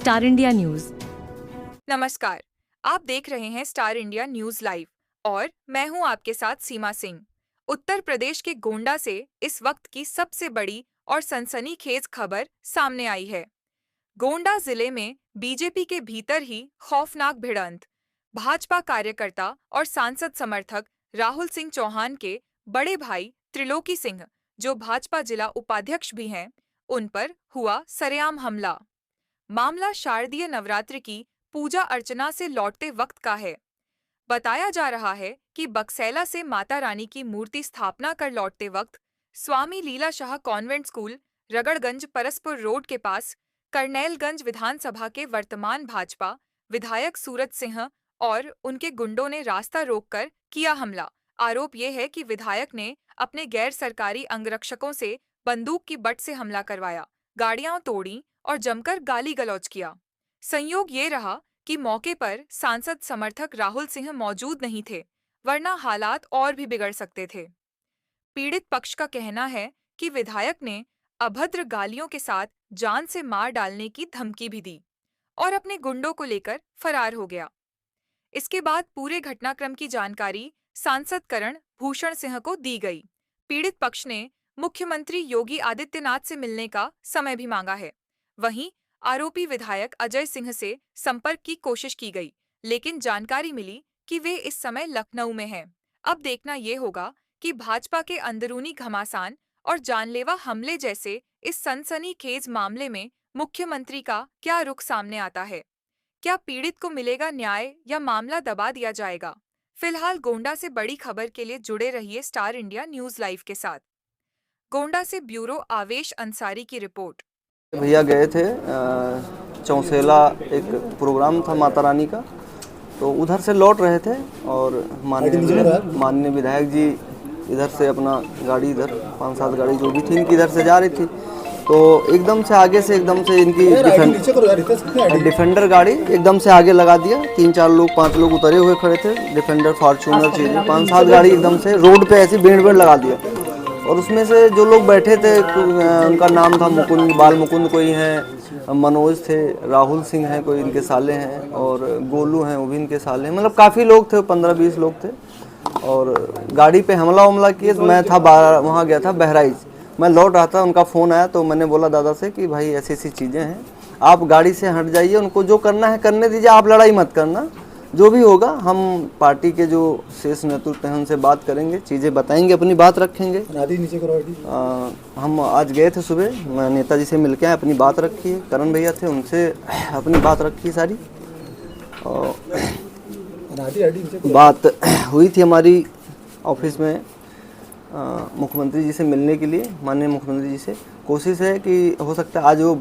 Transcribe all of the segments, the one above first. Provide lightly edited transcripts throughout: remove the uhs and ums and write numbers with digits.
Star India news. नमस्कार, आप देख रहे हैं स्टार इंडिया न्यूज लाइव और मैं हूं आपके साथ सीमा सिंह। उत्तर प्रदेश के गोंडा से इस वक्त की सबसे बड़ी और सनसनीखेज खबर सामने आई है। गोंडा जिले में बीजेपी के भीतर ही खौफनाक भिड़ंत। भाजपा कार्यकर्ता और सांसद समर्थक राहुल सिंह चौहान के बड़े भाई त्रिलोकी सिंह, जो भाजपा जिला उपाध्यक्ष भी हैं, उन पर हुआ सरेआम हमला। मामला शारदीय नवरात्रि की पूजा अर्चना से लौटते वक्त का है। बताया जा रहा है कि बक्सैला से माता रानी की मूर्ति स्थापना कर लौटते वक्त Swami Leela Shah convent school, Ragadganj Paraspur road के पास करनैलगंज विधानसभा के वर्तमान भाजपा विधायक सूरज सिंह और उनके गुंडों ने रास्ता रोककर किया हमला। आरोप यह है कि विधायक ने अपने गैर सरकारी अंगरक्षकों से बंदूक की बट से हमला करवाया, गाड़ियां तोड़ी और जमकर गाली गलौज किया। संयोग ये रहा कि मौके पर सांसद समर्थक राहुल सिंह मौजूद नहीं थे, वरना हालात और भी बिगड़ सकते थे। पीड़ित पक्ष का कहना है कि विधायक ने अभद्र गालियों के साथ जान से मार डालने की धमकी भी दी और अपने गुंडों को लेकर फरार हो गया। इसके बाद पूरे घटनाक्रम की जानकारी सांसद करण भूषण सिंह को दी गई। पीड़ित पक्ष ने मुख्यमंत्री योगी आदित्यनाथ से मिलने का समय भी मांगा है। वहीं आरोपी विधायक अजय सिंह से संपर्क की कोशिश की गई, लेकिन जानकारी मिली कि वे इस समय लखनऊ में हैं। अब देखना ये होगा कि भाजपा के अंदरूनी घमासान और जानलेवा हमले जैसे इस सनसनीखेज मामले में मुख्यमंत्री का क्या रुख सामने आता है। क्या पीड़ित को मिलेगा न्याय या मामला दबा दिया जाएगा? फिलहाल गोंडा से बड़ी खबर के लिए जुड़े रहिए स्टार इंडिया न्यूज लाइव के साथ। गोंडा से ब्यूरो आवेश अंसारी की रिपोर्ट। भैया गए थे चौसेला, एक प्रोग्राम था माता रानी का, तो उधर से लौट रहे थे और माननीय विधायक जी इधर से अपना गाड़ी, इधर 5-7 गाड़ी जो भी थी इनकी इधर से जा रही थी, तो एकदम से आगे से एकदम से इनकी डिफेंडर गाड़ी एकदम से आगे लगा दिया। 3-4 लोग 5 लोग उतरे हुए खड़े थे, डिफेंडर फॉर्च्यूनर चीज़ें 5-7 गाड़ी एकदम से रोड पे ऐसी भीड़ लगा दिया। और उसमें से जो लोग बैठे थे उनका नाम था मुकुंद, बाल मुकुंद कोई हैं, मनोज थे, राहुल सिंह हैं कोई इनके साले हैं, और गोलू हैं वो भी इनके साले हैं। मतलब काफ़ी लोग थे, 15-20 लोग थे और गाड़ी पे हमला किए। तो मैं था वहाँ गया था बहराइच, मैं लौट रहा था, उनका फ़ोन आया तो मैंने बोला दादा से कि भाई ऐसी ऐसी चीज़ें हैं, आप गाड़ी से हट जाइए, उनको जो करना है करने दीजिए, आप लड़ाई मत करना, जो भी होगा हम पार्टी के जो शेष नेतृत्व हैं उनसे बात करेंगे, चीज़ें बताएंगे, अपनी बात रखेंगे। हम आज गए थे सुबह, मैं नेताजी से मिल के आए, अपनी बात रखी है, करण भैया थे उनसे अपनी बात रखी सारी, और बात हुई थी हमारी ऑफिस में मुख्यमंत्री जी से मिलने के लिए। माननीय मुख्यमंत्री जी से कोशिश है कि हो सकता है आज वो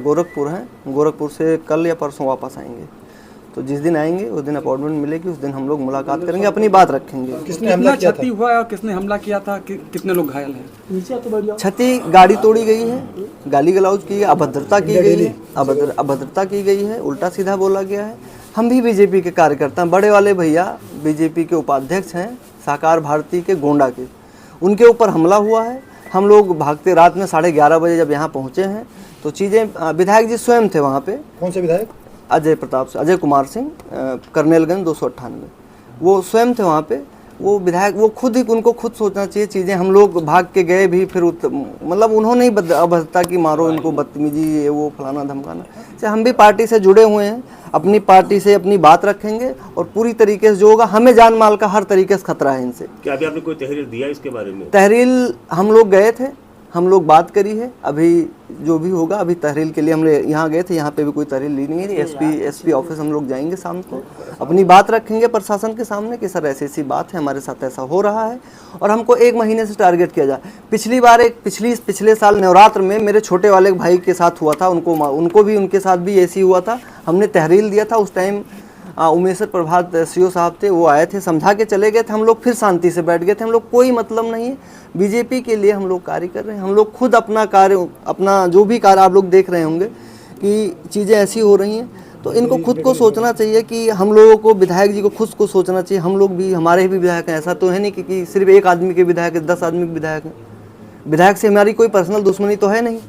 गोरखपुर हैं, गोरखपुर से कल या परसों वापस आएंगे, तो जिस दिन आएंगे उस दिन अपॉइंटमेंट मिलेगी, उस दिन हम लोग मुलाकात करेंगे, अपनी बात रखेंगे। किसने हमला किया था? हुआ है और किसने हमला किया था? कितने लोग घायल हैं? क्षति गाड़ी तोड़ी गई है, गाली गलौज की है, अभद्रता की गई है, अभद्रता की गई है, उल्टा सीधा बोला गया है। हम भी बीजेपी के कार्यकर्ता हैं, बड़े वाले भैया बीजेपी के उपाध्यक्ष हैं साकार भारती के गोंडा के, उनके ऊपर हमला हुआ है। हम लोग भागते रात में 11:30 बजे जब यहाँ पहुँचे हैं तो चीज़ें, विधायक जी स्वयं थे वहाँ पे। कौन से विधायक? अजय कुमार सिंह, करनेलगंज 298, वो स्वयं थे वहाँ पे। वो विधायक, वो खुद ही, उनको खुद सोचना चाहिए चीज़ें। हम लोग भाग के गए भी, फिर मतलब उन्होंने ही अभद्रता की, मारो इनको, बदतमीजी, ये वो फलाना धमकाना से। हम भी पार्टी से जुड़े हुए हैं, अपनी पार्टी से अपनी बात रखेंगे और पूरी तरीके से जो होगा, हमें जान माल का हर तरीके से खतरा है इनसे। क्या अभी आपने कोई तहरीर दिया इसके बारे में? तहरीर हम लोग गए थे, हम लोग बात करी है, अभी जो भी होगा, अभी तहरीर के लिए हम यहाँ गए थे, यहाँ पे भी कोई तहरीर ली नहीं है। एसपी ऑफिस हम लोग जाएंगे शाम को, अपनी बात रखेंगे प्रशासन के सामने कि सर ऐसी ऐसी बात है, हमारे साथ ऐसा हो रहा है और हमको 1 महीने से टारगेट किया जाए। पिछली बार पिछले साल नवरात्र में मेरे छोटे वाले भाई के साथ हुआ था, उनको भी, उनके साथ भी ऐसी हुआ था। हमने तहरीर दिया था, उस टाइम उमेश्वर प्रभात सीओ साहब थे, वो आए थे, समझा के चले गए थे, हम लोग फिर शांति से बैठ गए थे। हम लोग कोई मतलब नहीं है, बीजेपी के लिए हम लोग कार्य कर रहे हैं। हम लोग खुद अपना कार्य, अपना जो भी कार्य आप लोग देख रहे होंगे कि चीज़ें ऐसी हो रही हैं, तो इनको खुद को सोचना चाहिए कि हम लोगों को, विधायक जी को खुद को सोचना चाहिए। हम लोग भी, हमारे भी विधायक हैं, ऐसा तो है नहीं कि सिर्फ एक आदमी के विधायक है, 10 आदमी के विधायक हैं। विधायक से हमारी कोई पर्सनल दुश्मनी तो है नहीं।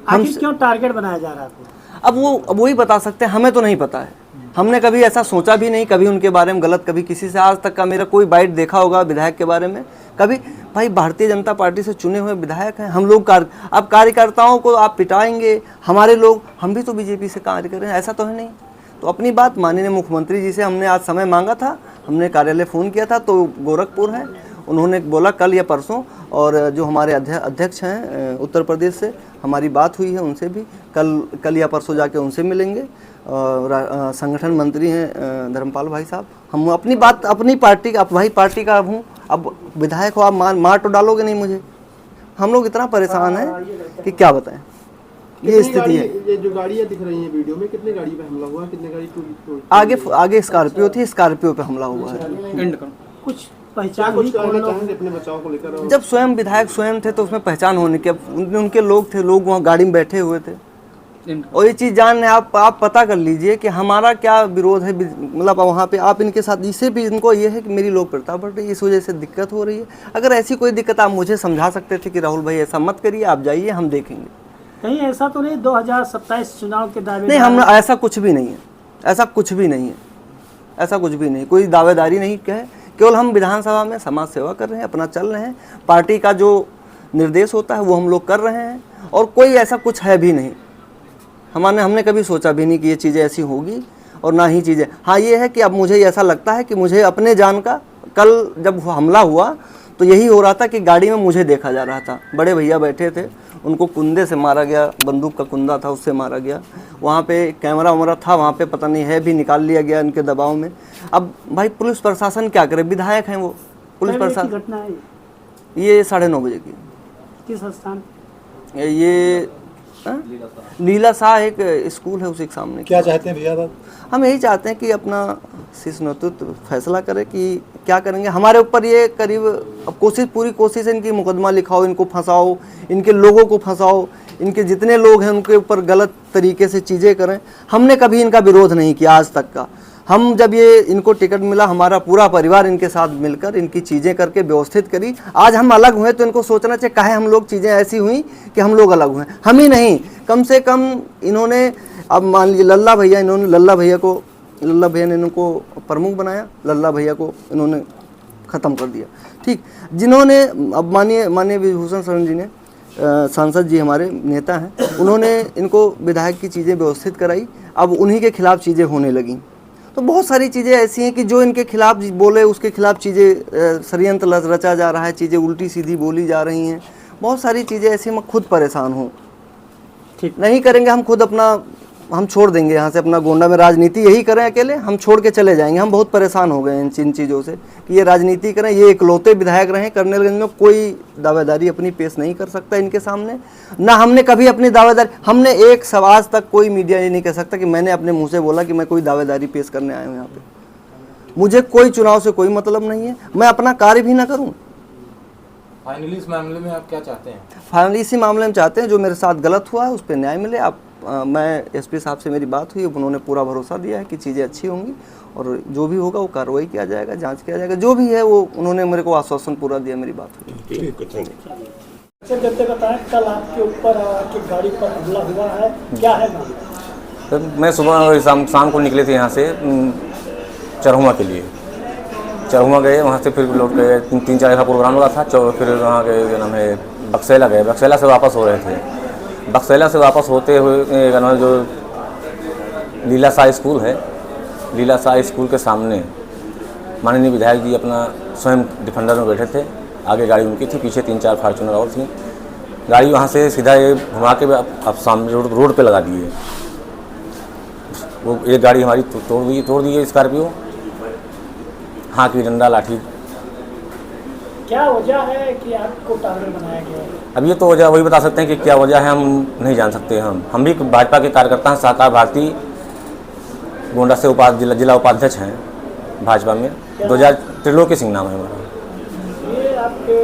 हम क्यों टारगेट बनाया जा रहा है? अब वही बता सकते हैं, हमें तो नहीं पता है। हमने कभी ऐसा सोचा भी नहीं, कभी उनके बारे में गलत, कभी किसी से आज तक का मेरा कोई बाइट देखा होगा विधायक के बारे में कभी। भाई भारतीय जनता पार्टी से चुने हुए विधायक हैं हम लोग। अब कार्यकर्ताओं को आप पिटाएंगे, हमारे लोग, हम भी तो बीजेपी से कार्य कर रहे हैं, ऐसा तो है नहीं। तो अपनी बात माननीय मुख्यमंत्री जी से हमने आज समय मांगा था, हमने कार्यालय फ़ोन किया था, तो गोरखपुर है, उन्होंने बोला कल या परसों। और जो हमारे अध्यक्ष हैं उत्तर प्रदेश से, हमारी बात हुई है उनसे भी, कल या परसों जाके उनसे मिलेंगे। और संगठन मंत्री हैं धर्मपाल भाई साहब। हम अपनी बात, अपनी पार्टी का, भाई पार्टी का हूँ, अब विधायक हो, आप मार तो डालोगे नहीं मुझे। हम लोग इतना परेशान हैं कि क्या बताएं, ये स्थिति है। ये जो गाड़ियाँ दिख रही हैं वीडियो में, कितने गाड़ी पे हमला हुआ, कितने गाड़ी टूटी? आगे स्कॉर्पियो थी, स्कॉर्पियो पे हमला हुआ है। कुछ पहचान कुछ कहना चाहेंगे अपने बचाव को लेकर? जब स्वयं विधायक स्वयं थे तो उसमें पहचान होने की, उनके लोग थे, लोग वहाँ गाड़ी में बैठे हुए थे। और ये चीज़ जान, आप पता कर लीजिए कि हमारा क्या विरोध है, मतलब वहाँ पे आप इनके साथ, इससे भी इनको ये है कि मेरी लोकप्रियता बढ़ रही है, इस वजह से दिक्कत हो रही है। अगर ऐसी कोई दिक्कत आप मुझे समझा सकते थे कि राहुल भाई ऐसा मत करिए, आप जाइए, हम देखेंगे। कहीं ऐसा तो नहीं 2027 चुनाव के दावे? नहीं, हम ऐसा कुछ भी नहीं है, ऐसा कुछ भी नहीं है, ऐसा कुछ भी नहीं, कोई दावेदारी नहीं कहे। केवल हम विधानसभा में समाज सेवा कर रहे हैं, अपना चल रहे हैं, पार्टी का जो निर्देश होता है वो हम लोग कर रहे हैं, और कोई ऐसा कुछ है भी नहीं। हमने कभी सोचा भी नहीं कि ये चीज़ें ऐसी होगी, और ना ही चीज़ें। हाँ, ये है कि अब मुझे ऐसा लगता है कि मुझे अपने जान का, कल जब हमला हुआ तो यही हो रहा था कि गाड़ी में मुझे देखा जा रहा था, बड़े भैया बैठे थे, उनको कुंदे से मारा गया, बंदूक का कुंदा था उससे मारा गया। वहाँ पे कैमरा वैमरा था, वहाँ पे पता नहीं है भी, निकाल लिया गया इनके दबाव में। अब भाई पुलिस प्रशासन क्या करे, विधायक हैं वो, पुलिस प्रशासन। घटना है ये 9:30 बजे की। किस स्थान? ये लीला शाह एक स्कूल है, उसी के सामने। क्या चाहते हैं भैया? हम यही चाहते हैं कि अपना शीर्ष नेतृत्व फैसला करे कि क्या करेंगे। हमारे ऊपर ये करीब, अब पूरी कोशिश है इनकी, मुकदमा लिखाओ, इनको फंसाओ, इनके लोगों को फंसाओ, इनके जितने लोग हैं उनके ऊपर गलत तरीके से चीज़ें करें। हमने कभी इनका विरोध नहीं किया आज तक का। हम जब ये इनको टिकट मिला, हमारा पूरा परिवार इनके साथ मिलकर इनकी चीज़ें करके व्यवस्थित करी। आज हम अलग हुए तो इनको सोचना चाहिए, काहे हम लोग चीज़ें ऐसी हुई कि हम लोग अलग हुए। हम ही नहीं, कम से कम इन्होंने, अब मान लीजिए लल्ला भैया ने इनको प्रमुख बनाया, लल्ला भैया को इन्होंने ख़त्म कर दिया। ठीक, जिन्होंने, अब माननीय विभूषण शरण जी ने, सांसद जी हमारे नेता हैं, उन्होंने इनको विधायक की चीज़ें व्यवस्थित कराई, अब उन्हीं के खिलाफ चीज़ें होने लगीं। तो बहुत सारी चीज़ें ऐसी हैं कि जो इनके खिलाफ बोले उसके खिलाफ चीज़ें षड्यंत्र रचा जा रहा है, चीज़ें उल्टी सीधी बोली जा रही हैं, बहुत सारी चीज़ें ऐसी। मैं खुद परेशान हूँ। ठीक नहीं करेंगे हम खुद अपना, हम छोड़ देंगे यहाँ से, अपना गोंडा में राजनीति यही करें अकेले, हम छोड़ के चले जाएंगे। हम बहुत परेशान हो गए हैं इन चीज़ों से कि ये राजनीति करें, ये इकलौते विधायक रहें। कर्नलगंज में कोई दावेदारी अपनी पेश नहीं कर सकता इनके सामने, ना हमने कभी अपनी दावेदारी, हमने एक आज तक कोई मीडिया ये नहीं कह सकता कि मैंने अपने मुँह से बोला कि मैं कोई दावेदारी पेश करने आया हूँ यहाँ पर। मुझे कोई चुनाव से कोई मतलब नहीं है, मैं अपना कार्य भी ना करूँ। फाइनली इस मामले में आप क्या चाहते हैं? फाइनली इसी मामले में चाहते हैं जो मेरे साथ गलत हुआ है उस पर न्याय मिले। मैं एसपी साहब से मेरी बात हुई, उन्होंने पूरा भरोसा दिया है कि चीज़ें अच्छी होंगी और जो भी होगा वो कार्रवाई किया जाएगा, जांच किया जाएगा, जो भी है वो उन्होंने मेरे को आश्वासन पूरा दिया। मेरी बात हुई। जैसे बताएं, कल आपके ऊपर आपकी गाड़ी पर हमला हुआ है, क्या है मामला? सर, मैं सुबह शाम को निकले थे यहाँ से चरहुआ के लिए। चरहुआ गए, वहाँ से फिर लौट गए, 3-4 का प्रोग्राम लगा था। फिर वहाँ गए, क्या नाम है, बक्सैला गए। बक्सैला से वापस हो रहे थे। बक्सैला से वापस होते हुए क्या नाम है, जो लीला शाह स्कूल है, लीला शाह स्कूल के सामने माननीय विधायक जी अपना स्वयं डिफेंडर में बैठे थे। आगे गाड़ी उनकी थी, पीछे 3-4 फॉर्च्यूनर और थी। गाड़ी वहाँ से सीधा ये घुमा के अब सामने रोड पे लगा दिए। वो एक गाड़ी हमारी तोड़ दी है, स्कॉर्पियो। हाँ की डंडा लाठी। क्या वजह है कि आपको टारगेट बनाया गया है? अब ये तो वजह वही बता सकते हैं कि क्या वजह है, हम नहीं जान सकते। हम भी भाजपा के कार्यकर्ता हैं, सहकार भारती गोंडा से जिला उपाध्यक्ष हैं भाजपा में। 2000 त्रिलोकी सिंह नाम है हमारा। ये आपके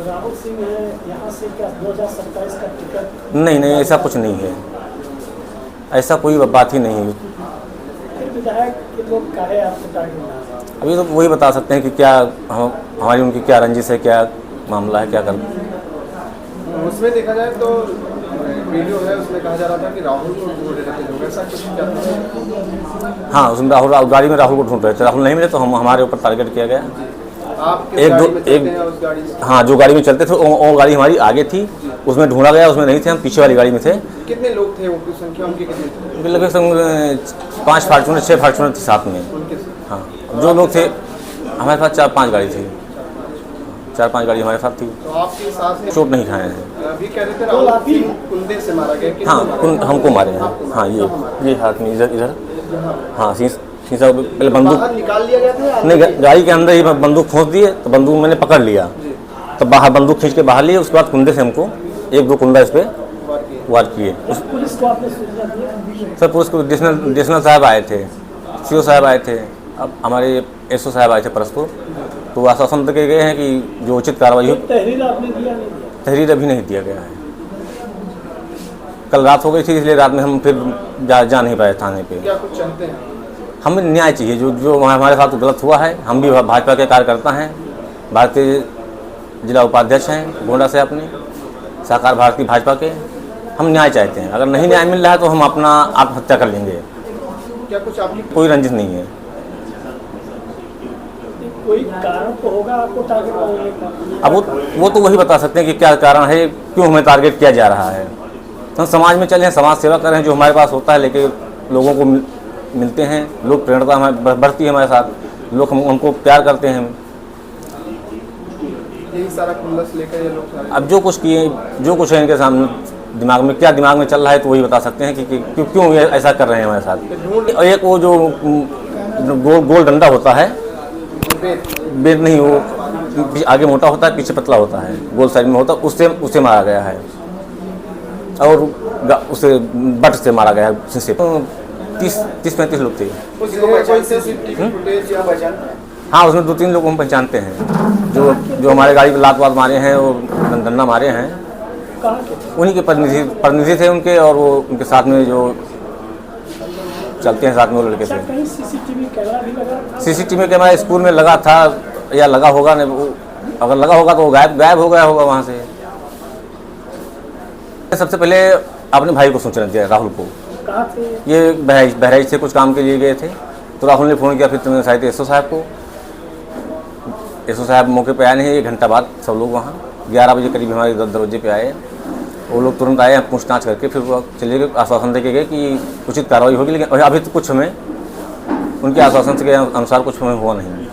राहुल सिंह है, यहाँ से क्या 2027 का टिकट? नहीं, ऐसा कुछ नहीं है, ऐसा कोई बात ही नहीं है। फिर विधायक के लोग काहे आपको टारगेट बना रहे हैं? अभी तो वही बता सकते हैं कि क्या हमारी उनकी क्या रंजिश है, क्या मामला है, क्या कर। उसमें देखा जाए तो वीडियो है उसमें कहा जा रहा था कि राहुल को ढूंढ रहे थे लोग, ऐसा कुछ क्या था? हाँ, उसमें गाड़ी में राहुल को ढूंढ रहे थे। राहुल नहीं मिले तो हमारे ऊपर टारगेट किया गया। आप किस गाड़ी में चलते हैं उस गाड़ी से? हाँ, जो गाड़ी में चलते थे वो गाड़ी हमारी आगे थी, उसमें ढूंढा गया, उसमें नहीं थे, हम पीछे वाली गाड़ी में थे। कितने लोग थे, वो संख्या उनकी कितनी थी? लगभग 5 फार्चूनर 6 फार्चूनर थी साथ में। उनके हाँ, जो लोग थे हमारे पास 4-5 गाड़ी थी, 4-5 गाड़ी हमारे साथ थी। तो आपके साथ चोट नहीं खाए हैं। अभी कह रहे थे राहुल सिंह कुंदे से मारा गया। किसने हाँ, मारा? हमको मारे हैं। हाँ, ये हाथ में इधर। हाँ, शीशा पहले बंदूक बाहर निकाल लिया गया था? नहीं, गाड़ी के अंदर ही बंदूक खोस दिए तो बंदूक मैंने पकड़ लिया, तो बाहर बंदूक खींच के बाहर लिए। उसके बाद कुंदे से हमको 1-2 कुंदा इस पे वार किए। पुलिस को आपने सूचना दी? सर, पुलिस को डिस्नल साहब आए थे, CO साहब आए थे, अब हमारे SO साहब आए थे परसपुर, तो आश्वासन दे के गए हैं कि जो उचित कार्रवाई हो। तहरीर आपने दिया नहीं दिया? तहरीर अभी नहीं दिया गया है। कल रात हो गई थी, इसलिए रात में हम फिर जा नहीं पाए थाने पे। क्या कुछ चाहते हैं? हमें न्याय चाहिए। जो हमारे साथ गलत हुआ है, हम भी भाजपा के कार्यकर्ता हैं, भारतीय जिला उपाध्यक्ष हैं गोंडा से, अपने सहकार भारती भाजपा के। हम न्याय चाहते हैं। अगर नहीं न्याय मिल रहा है तो हम अपना आत्महत्या कर लेंगे। क्या कुछ आपकी कोई रंजिश नहीं है। कोई कारण तो होगा आपको टारगेट बनाने का? अब वो तो वही बता सकते हैं कि क्या कारण है, क्यों हमें टारगेट किया जा रहा है। हम समाज में चले हैं, समाज सेवा कर रहे हैं, जो हमारे पास होता है लेके लोगों को मिलते हैं, लोग प्रेरणा हमारे बढ़ती है हमारे साथ, लोग हमको प्यार करते हैं। यही सारा खुल्लस लेकर ये लोग सारे? अब जो कुछ किए, जो कुछ है इनके सामने दिमाग में, क्या दिमाग में चल रहा है तो वही बता सकते हैं कि क्यों ये ऐसा कर रहे हैं हमारे साथ। और एक वो जो गोल डंडा होता है, बेद नहीं, वो आगे मोटा होता है, पीछे पतला होता है, गोल साइड में होता है, उससे मारा गया है। और उसे बट से मारा गया है शीशे। 30-35 लोग थे। कोई CCTV फुटेज या पहचान? हाँ, उसमें 2-3 लोग हम पहचानते हैं, जो हमारे गाड़ी पे लात मारे हैं और डंडा मारे हैं। उन्हीं के प्रतिनिधि थे उनके, और वो उनके साथ में जो चलते हैं साथ में वो लड़के थे। कहीं CCTV कैमरा भी लगा था? CCTV कैमरा स्कूल में लगा था या लगा होगा, नहीं अगर लगा होगा तो वो गायब हो गया होगा वहाँ से। सबसे पहले अपने भाई को सूचना दिया, राहुल को। कहाँ थे? ये बहराइच से कुछ काम के लिए गए थे, तो राहुल ने फ़ोन किया, फिर तुमने शायद SO साहब को। SO साहब मौके पे आए नहीं, 1 घंटा बाद सब लोग वहाँ 11 बजे करीब हमारे दरवाजे पे आए। वो लोग तुरंत आए, पूछताछ करके फिर वो चले गए, आश्वासन दे के गए कि उचित कार्रवाई होगी, लेकिन अभी तो कुछ हमें उनके आश्वासन के अनुसार कुछ हमें हुआ नहीं।